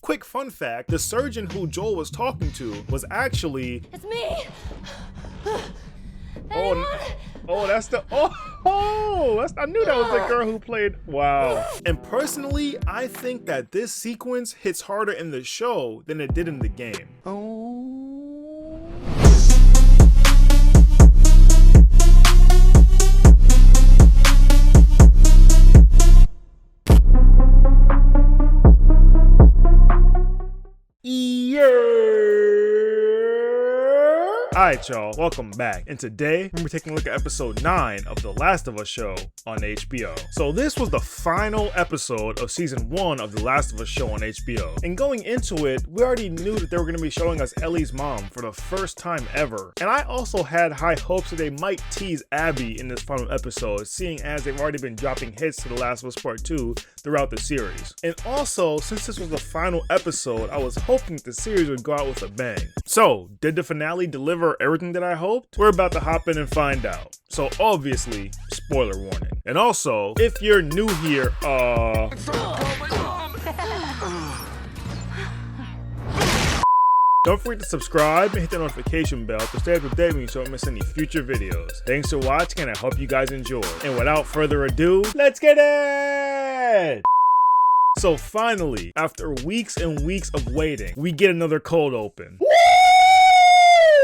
Quick fun fact, the surgeon who Joel was talking to was actually... It's me! I knew that was the girl who played. Wow. And personally, I think that this sequence hits harder in the show than it did in the game. Alright y'all, welcome back, and today we're taking a look at episode 9 of The Last of Us show on HBO. So this was the final episode of season 1 of The Last of Us show on HBO. And going into it, we already knew that they were going to be showing us Ellie's mom for the first time ever. And I also had high hopes that they might tease Abby in this final episode, seeing as they've already been dropping hits to The Last of Us Part 2 throughout the series. And also, since this was the final episode, I was hoping the series would go out with a bang. So, did the finale deliver everything that I hoped? We're about to hop in and find out. So obviously, spoiler warning. And also, if you're new here, don't forget to subscribe and hit the notification bell to stay up to date with me so you don't miss any future videos. Thanks for watching and I hope you guys enjoy. And without further ado, let's get it! So finally, after weeks and weeks of waiting, we get another cold open.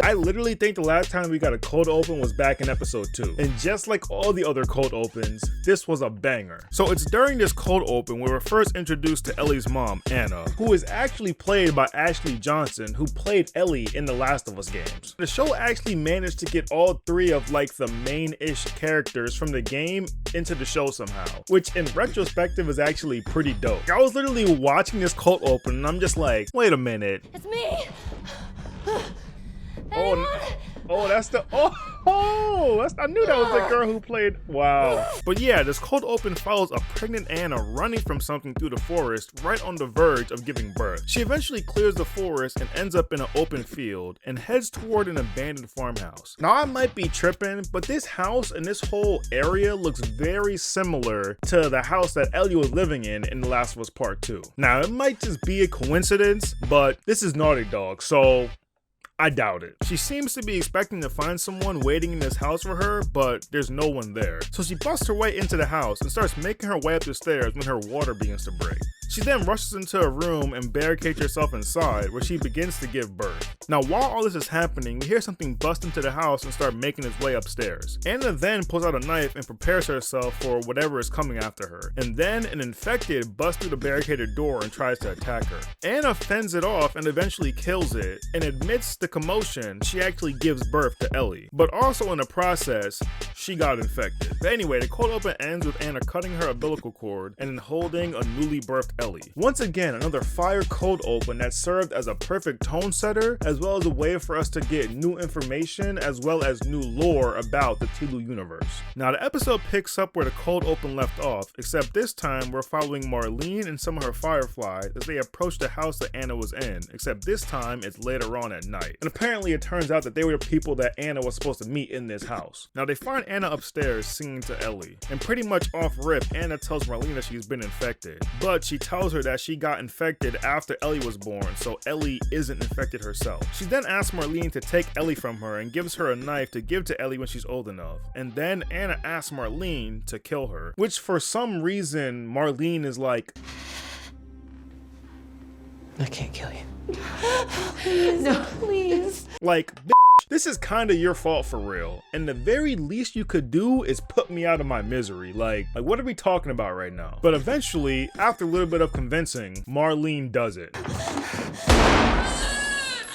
I literally think the last time we got a cold open was back in episode 2. And just like all the other cold opens, this was a banger. So it's during this cold open where we're first introduced to Ellie's mom, Anna, who is actually played by Ashley Johnson, who played Ellie in the Last of Us games. The show actually managed to get all 3 of like the main-ish characters from the game into the show somehow, which in retrospective is actually pretty dope. I was literally watching this cold open and I'm just like, wait a minute. It's me! I knew that was the girl who played. Wow. But yeah, this cold open follows a pregnant Anna running from something through the forest right on the verge of giving birth. She eventually clears the forest and ends up in an open field and heads toward an abandoned farmhouse. Now I might be tripping, but this house and this whole area looks very similar to the house that Ellie was living in The Last of Us Part 2. Now it might just be a coincidence, but this is Naughty Dog, so I doubt it. She seems to be expecting to find someone waiting in this house for her, but there's no one there. So she busts her way into the house and starts making her way up the stairs when her water begins to break. She then rushes into a room and barricades herself inside, where she begins to give birth. Now while all this is happening, we hear something bust into the house and start making its way upstairs. Anna then pulls out a knife and prepares herself for whatever is coming after her. And then an infected busts through the barricaded door and tries to attack her. Anna fends it off and eventually kills it, and amidst the commotion, she actually gives birth to Ellie. But also in the process, she got infected. But anyway, the cold open ends with Anna cutting her umbilical cord and then holding a newly birthed Ellie. Once again, another fire cold open that served as a perfect tone setter, as well as a way for us to get new information as well as new lore about the Tilu universe. Now the episode picks up where the cold open left off, except this time we're following Marlene and some of her fireflies as they approach the house that Anna was in, except this time it's later on at night. And apparently it turns out that they were the people that Anna was supposed to meet in this house. Now they find Anna upstairs singing to Ellie, and pretty much off rip, Anna tells Marlene that she's been infected, but she tells her that she got infected after Ellie was born, so Ellie isn't infected herself. She then asks Marlene to take Ellie from her and gives her a knife to give to Ellie when she's old enough, and then Anna asks Marlene to kill her, which for some reason Marlene is like, I can't kill you. No, please. like, this is kinda your fault for real, and the very least you could do is put me out of my misery. Like what are we talking about right now? But eventually, after a little bit of convincing, Marlene does it.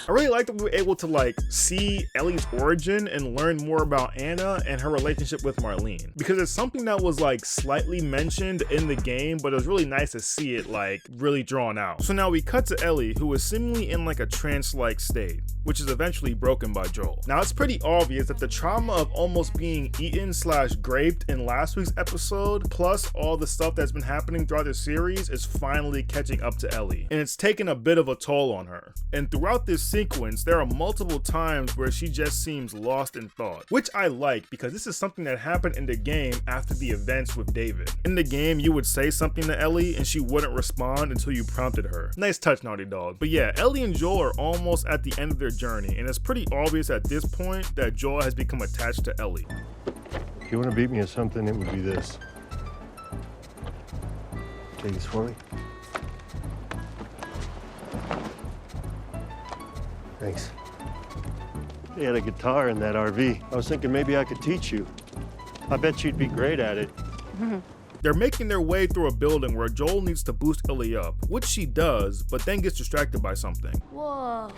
I really like that we were able to like see Ellie's origin and learn more about Anna and her relationship with Marlene, because it's something that was like slightly mentioned in the game, but it was really nice to see it like really drawn out. So now we cut to Ellie, who is seemingly in like a trance-like state, which is eventually broken by Joel. Now it's pretty obvious that the trauma of almost being eaten / graped in last week's episode, plus all the stuff that's been happening throughout the series, is finally catching up to Ellie, and it's taken a bit of a toll on her. And throughout this sequence, there are multiple times where she just seems lost in thought, which I like because this is something that happened in the game after the events with David. In the game, you would say something to Ellie and she wouldn't respond until you prompted her. Nice touch, Naughty Dog. But yeah, Ellie and Joel are almost at the end of their journey, and it's pretty obvious at this point that Joel has become attached to Ellie. If you want to beat me at something, it would be this. Take this for me. Thanks. They had a guitar in that RV. I was thinking maybe I could teach you. I bet you'd be great at it. They're making their way through a building where Joel needs to boost Ellie up, which she does, but then gets distracted by something. Whoa.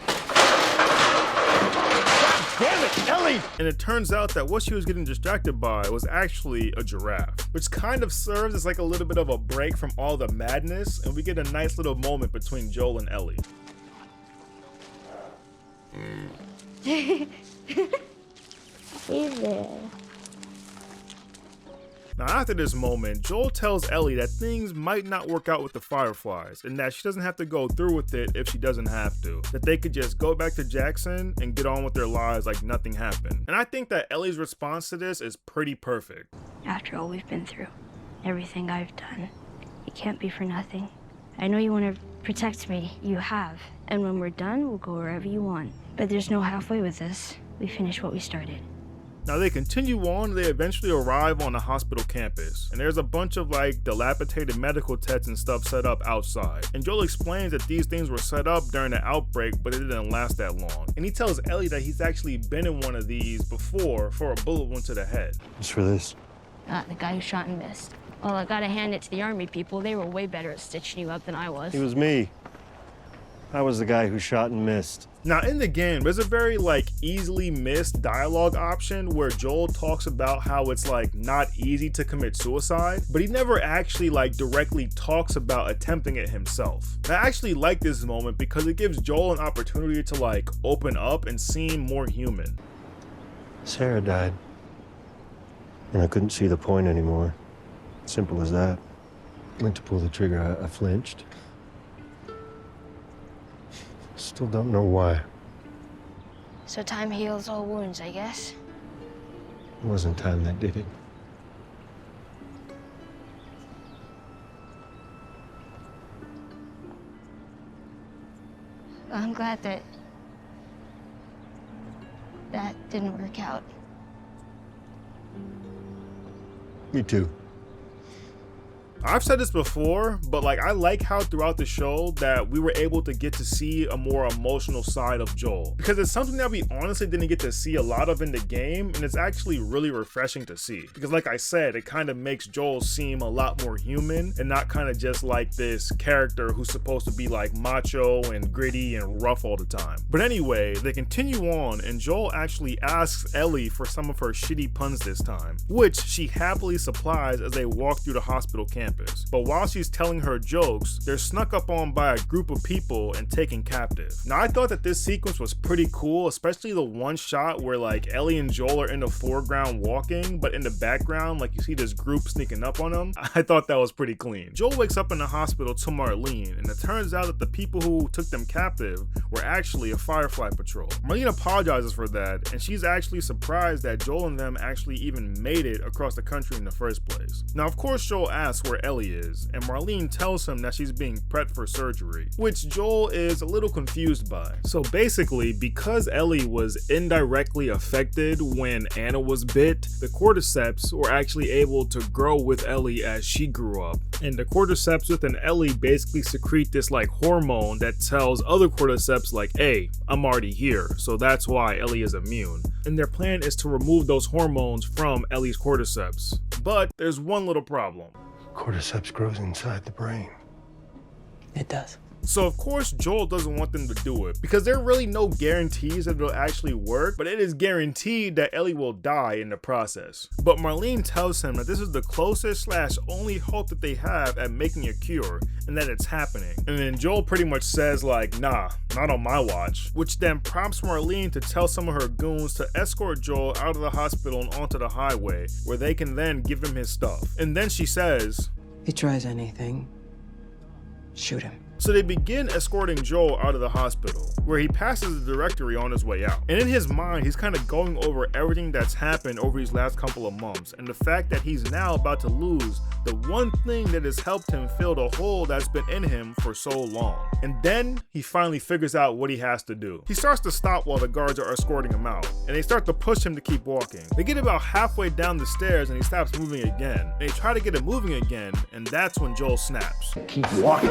Damn it, Ellie! And it turns out that what she was getting distracted by was actually a giraffe, which kind of serves as like a little bit of a break from all the madness, and we get a nice little moment between Joel and Ellie. Hey there. Now after this moment, Joel tells Ellie that things might not work out with the Fireflies, and that she doesn't have to go through with it if she doesn't have to. That they could just go back to Jackson and get on with their lives like nothing happened. And I think that Ellie's response to this is pretty perfect. After all we've been through, everything I've done, it can't be for nothing. I know you want to protect me, you have. And when we're done, we'll go wherever you want. But there's no halfway with this. We finish what we started. Now they continue on, they eventually arrive on the hospital campus, and there's a bunch of like dilapidated medical techs and stuff set up outside. And Joel explains that these things were set up during the outbreak, but it didn't last that long. And he tells Ellie that he's actually been in one of these before for a bullet wound to the head. Just for this. The guy who shot and missed. Well, I gotta hand it to the army people. They were way better at stitching you up than I was. It was me. I was the guy who shot and missed. Now in the game, there's a very like easily missed dialogue option where Joel talks about how it's like not easy to commit suicide, but he never actually like directly talks about attempting it himself. I actually like this moment because it gives Joel an opportunity to like open up and seem more human. Sarah died, and I couldn't see the point anymore. Simple as that. Went to pull the trigger, I flinched. Still don't know why. So time heals all wounds, I guess. It wasn't time that did it. I'm glad that didn't work out. Me too. I've said this before, but like I like how throughout the show that we were able to get to see a more emotional side of Joel, because it's something that we honestly didn't get to see a lot of in the game, and it's actually really refreshing to see, because like I said, it kind of makes Joel seem a lot more human and not kind of just like this character who's supposed to be like macho and gritty and rough all the time. But anyway, they continue on, and Joel actually asks Ellie for some of her shitty puns this time, which she happily supplies as they walk through the hospital campus. But while she's telling her jokes, they're snuck up on by a group of people and taken captive. Now I thought that this sequence was pretty cool, especially the one shot where like Ellie and Joel are in the foreground walking, but in the background like you see this group sneaking up on them. I thought that was pretty clean. Joel wakes up in the hospital to Marlene, and it turns out that the people who took them captive were actually a Firefly patrol. Marlene apologizes for that, and she's actually surprised that Joel and them actually even made it across the country in the first place. Now of course Joel asks where Ellie is, and Marlene tells him that she's being prepped for surgery, which Joel is a little confused by. So basically, because Ellie was indirectly affected when Anna was bit, the cordyceps were actually able to grow with Ellie as she grew up. And the cordyceps within Ellie basically secrete this like hormone that tells other cordyceps like, hey, I'm already here, so that's why Ellie is immune. And their plan is to remove those hormones from Ellie's cordyceps. But there's one little problem. Cordyceps grows inside the brain. It does. So of course Joel doesn't want them to do it because there are really no guarantees that it'll actually work, but it is guaranteed that Ellie will die in the process. But Marlene tells him that this is the closest / only hope that they have at making a cure and that it's happening. And then Joel pretty much says like, nah, not on my watch, which then prompts Marlene to tell some of her goons to escort Joel out of the hospital and onto the highway where they can then give him his stuff. And then she says, if he tries anything, shoot him. So they begin escorting Joel out of the hospital, where he passes the directory on his way out. And in his mind, he's kind of going over everything that's happened over these last couple of months, and the fact that he's now about to lose the one thing that has helped him fill the hole that's been in him for so long. And then he finally figures out what he has to do. He starts to stop while the guards are escorting him out, and they start to push him to keep walking. They get about halfway down the stairs and he stops moving again. And they try to get him moving again, and that's when Joel snaps. Keep walking.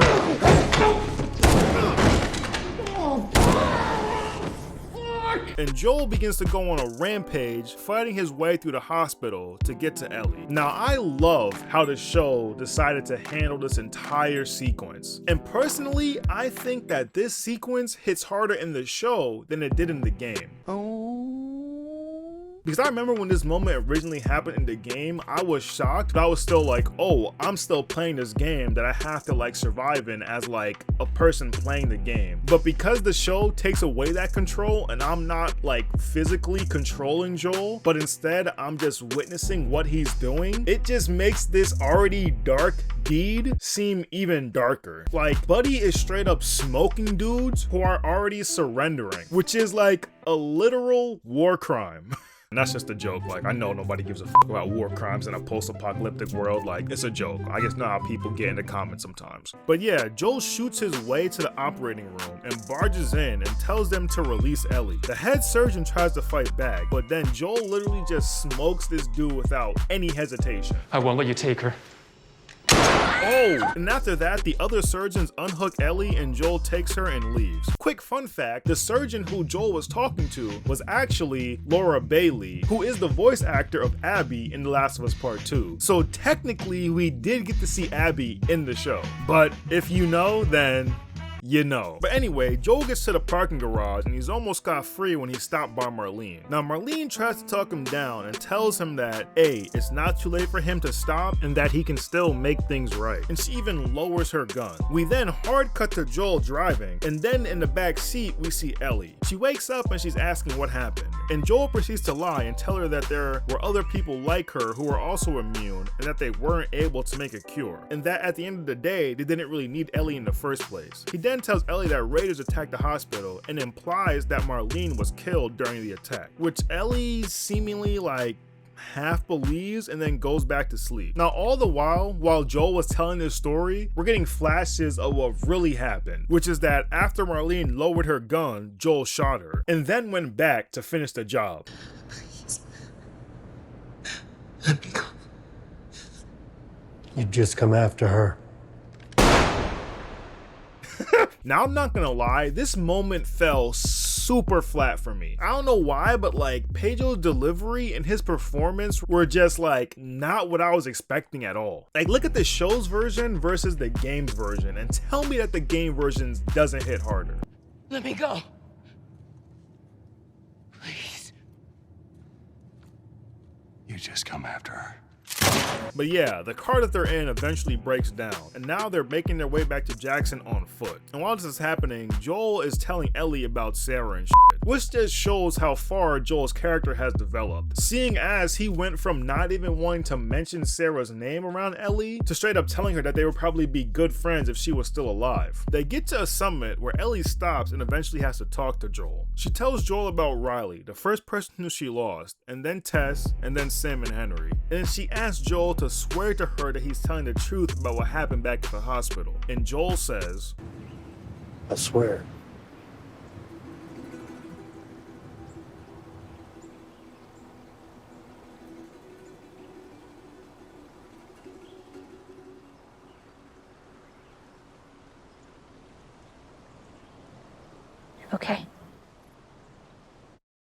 And Joel begins to go on a rampage, fighting his way through the hospital to get to Ellie. Now, I love how the show decided to handle this entire sequence. And personally, I think that this sequence hits harder in the show than it did in the game. Because I remember when this moment originally happened in the game, I was shocked, but I was still like, oh, I'm still playing this game that I have to like survive in as like a person playing the game. But because the show takes away that control and I'm not like physically controlling Joel, but instead I'm just witnessing what he's doing, it just makes this already dark deed seem even darker. Like, Buddy is straight up smoking dudes who are already surrendering, which is like a literal war crime. And that's just a joke. Like, I know nobody gives a fuck about war crimes in a post-apocalyptic world. Like, it's a joke. I just know how people get in the comments sometimes. But yeah, Joel shoots his way to the operating room and barges in and tells them to release Ellie. The head surgeon tries to fight back, but then Joel literally just smokes this dude without any hesitation. I won't let you take her. Oh, and after that, the other surgeons unhook Ellie and Joel takes her and leaves. Quick fun fact, the surgeon who Joel was talking to was actually Laura Bailey, who is the voice actor of Abby in The Last of Us Part 2. So technically, we did get to see Abby in the show. But if you know, then you know. But anyway, Joel gets to the parking garage and he's almost scot-free when he's stopped by Marlene. Now Marlene tries to talk him down and tells him that A, it's not too late for him to stop and that he can still make things right. And she even lowers her gun. We then hard cut to Joel driving, and then in the back seat we see Ellie. She wakes up and she's asking what happened. And Joel proceeds to lie and tell her that there were other people like her who were also immune and that they weren't able to make a cure. And that at the end of the day, they didn't really need Ellie in the first place. He then tells Ellie that raiders attacked the hospital and implies that Marlene was killed during the attack, which Ellie seemingly like half believes and then goes back to sleep. Now all the while Joel was telling this story, we're getting flashes of what really happened, which is that after Marlene lowered her gun, Joel shot her and then went back to finish the job. Please. Let me go. You'd just come after her. Now I'm not gonna lie, this moment fell super flat for me. I don't know why, but like Pedro's delivery and his performance were just like not what I was expecting at all. Like look at the show's version versus the game's version and tell me that the game version doesn't hit harder. Let me go. Please. You just come after her. But yeah, the car that they're in eventually breaks down, and now they're making their way back to Jackson on foot. And while this is happening, Joel is telling Ellie about Sarah and shit, which just shows how far Joel's character has developed, seeing as he went from not even wanting to mention Sarah's name around Ellie to straight up telling her that they would probably be good friends if she was still alive. They get to a summit where Ellie stops and eventually has to talk to Joel. She tells Joel about Riley, the first person who she lost, and then Tess, and then Sam and Henry. And then she asks Joel to swear to her that he's telling the truth about what happened back at the hospital. And Joel says, I swear. Okay.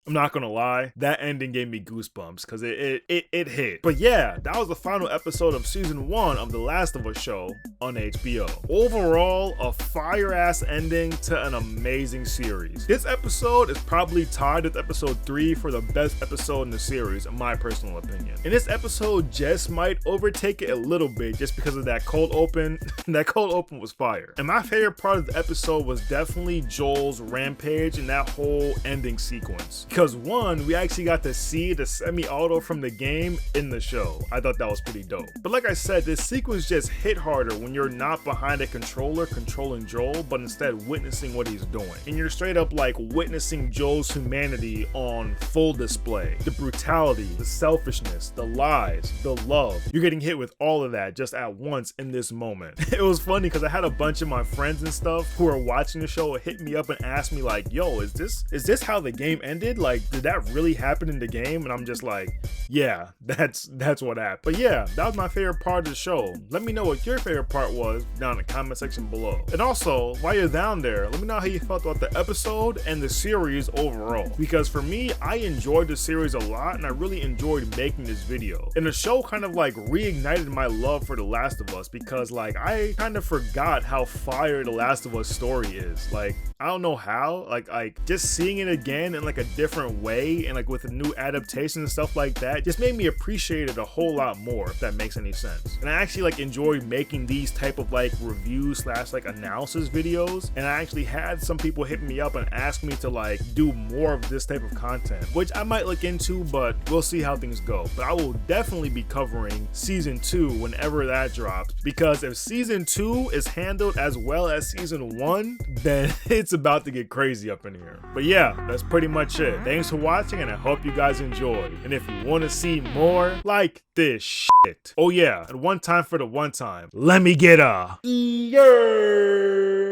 I'm not gonna lie, that ending gave me goosebumps because it hit. But yeah, that was the final episode of season 1 of The Last of Us show on HBO. Overall, a fire ass ending to an amazing series. This episode is probably tied with episode 3 for the best episode in the series, in my personal opinion. And this episode just might overtake it a little bit just because of that cold open. That cold open was fire. And my favorite part of the episode was definitely Joel's rampage and that whole ending sequence. Because one, we actually got to see the semi-auto from the game in the show. I thought that was pretty dope. But like I said, this sequence just hit harder when you're not behind a controller controlling Joel, but instead witnessing what he's doing. And you're straight up like witnessing Joel's humanity on full display. The brutality, the selfishness, the lies, the love. You're getting hit with all of that just at once in this moment. It was funny because I had a bunch of my friends and stuff who are watching the show hit me up and ask me like, yo, is this how the game ended? Like, did that really happen in the game? And I'm just like, yeah, that's what happened. But yeah, that was my favorite part of the show. Let me know what your favorite part was down in the comment section below. And also, while you're down there, let me know how you felt about the episode and the series overall. Because for me, I enjoyed the series a lot and I really enjoyed making this video. And the show kind of like reignited my love for The Last of Us because like I kind of forgot how fire The Last of Us story is. Like, I don't know how, like just seeing it again in like a different way and like with a new adaptation and stuff like that just made me appreciate it a whole lot more, if that makes any sense. And I actually like enjoy making these type of like reviews / like analysis videos, and I actually had some people hit me up and ask me to like do more of this type of content, which I might look into, but we'll see how things go. But I will definitely be covering season 2 whenever that drops, because if season 2 is handled as well as season 1, then it's about to get crazy up in here. But yeah, that's pretty much it. Thanks for watching and I hope you guys enjoyed. And if you want to see more like this shit, oh yeah, and one time for the one time, let me get a yeah.